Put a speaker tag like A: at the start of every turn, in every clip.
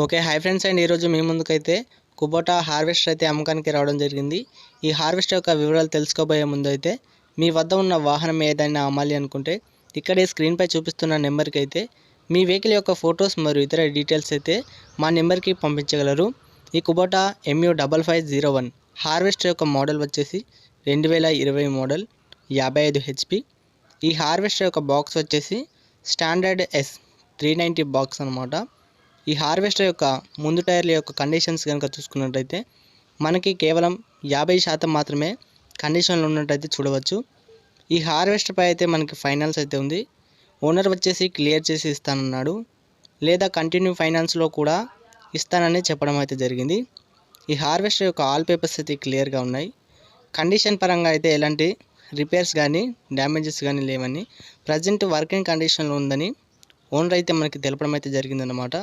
A: Okay hi friends and ఈరోజు మీ ముందుకైతే Kubota harvester అయితే అమ్మకానికి రావడం జరిగింది. ఈ హార్వెస్టర్ యొక్క వివరాలు తెలుసుకోబోయే ముందు అయితే మీ వద్ద ఉన్న వాహనం ఏదైనా అమ్మాలి అనుకుంటే ఇక్కడే స్క్రీన్పై చూపిస్తున్న నెంబర్కి అయితే మీ వెహికల్ యొక్క ఫొటోస్ మరియు ఇతర డీటెయిల్స్ అయితే మా నెంబర్కి పంపించగలరు. ఈ కుబోటా MU5501 హార్వెస్టర్ యొక్క మోడల్ వచ్చేసి 2020 మోడల్ 55 HP. ఈ హార్వెస్టర్ యొక్క బాక్స్ వచ్చేసి స్టాండర్డ్ S390 బాక్స్ అనమాట. ఈ హార్వెస్టర్ యొక్క ముందు టైర్ల యొక్క కండిషన్స్ కనుక చూసుకున్నట్టయితే మనకి కేవలం 50% మాత్రమే కండిషన్లో ఉన్నట్టయితే చూడవచ్చు. ఈ హార్వెస్టర్ పై అయితే మనకి ఫైనాన్స్ అయితే ఉంది. ఓనర్ వచ్చేసి క్లియర్ చేసి ఇస్తానన్నాడు, లేదా కంటిన్యూ ఫైనాన్స్లో కూడా ఇస్తానని చెప్పడం అయితే జరిగింది. ఈ హార్వెస్టర్ యొక్క ఆల్ పేపర్స్ అయితే క్లియర్గా ఉన్నాయి. కండిషన్ పరంగా అయితే ఎలాంటి రిపేర్స్ కానీ డ్యామేజెస్ కానీ లేవని, ప్రజెంట్ వర్కింగ్ కండిషన్లో ఉందని ఓనర్ అయితే మనకి తెలపడం అయితే జరిగిందన్నమాట.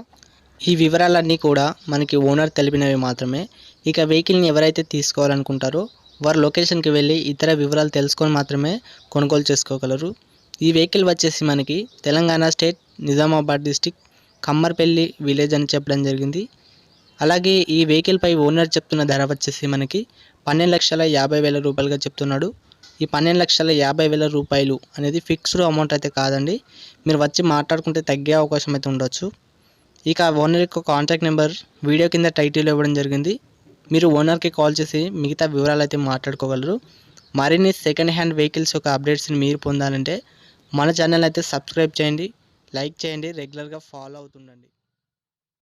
A: ఈ వివరాలన్నీ కూడా మనకి ఓనర్ తెలిపినవి మాత్రమే. ఇక వెహికల్ని ఎవరైతే తీసుకోవాలనుకుంటారో వారు లొకేషన్కి వెళ్ళి ఇతర వివరాలు తెలుసుకొని మాత్రమే కొనుగోలు చేసుకోగలరు. ఈ వెహికల్ వచ్చేసి మనకి Telangana state Nizamabad district Kammarpalli village అని చెప్పడం జరిగింది. అలాగే ఈ వెహికల్ పై ఓనర్ చెప్తున్న ధర వచ్చేసి మనకి 12,50,000 రూపాయలుగా చెప్తున్నాడు. ఈ 12,50,000 రూపాయలు అనేది ఫిక్స్డ్ అమౌంట్ అయితే కాదండి. మీరు వచ్చి మాట్లాడుకుంటే తగ్గే అవకాశం అయితే ఉండొచ్చు. ఇక ఓనర్ యొక్క కాంటాక్ట్ నెంబర్ వీడియో కింద టైటిల్ ఇవ్వడం జరిగింది. మీరు ఓనర్కి కాల్ చేసి మిగతా వివరాలు అయితే మాట్లాడుకోగలరు. మరిన్ని సెకండ్ హ్యాండ్ వెహికల్స్ యొక్క అప్డేట్స్ని మీరు పొందాలంటే మన ఛానల్ అయితే సబ్స్క్రైబ్ చేయండి, లైక్ చేయండి, రెగ్యులర్గా ఫాలో అవుతుండండి.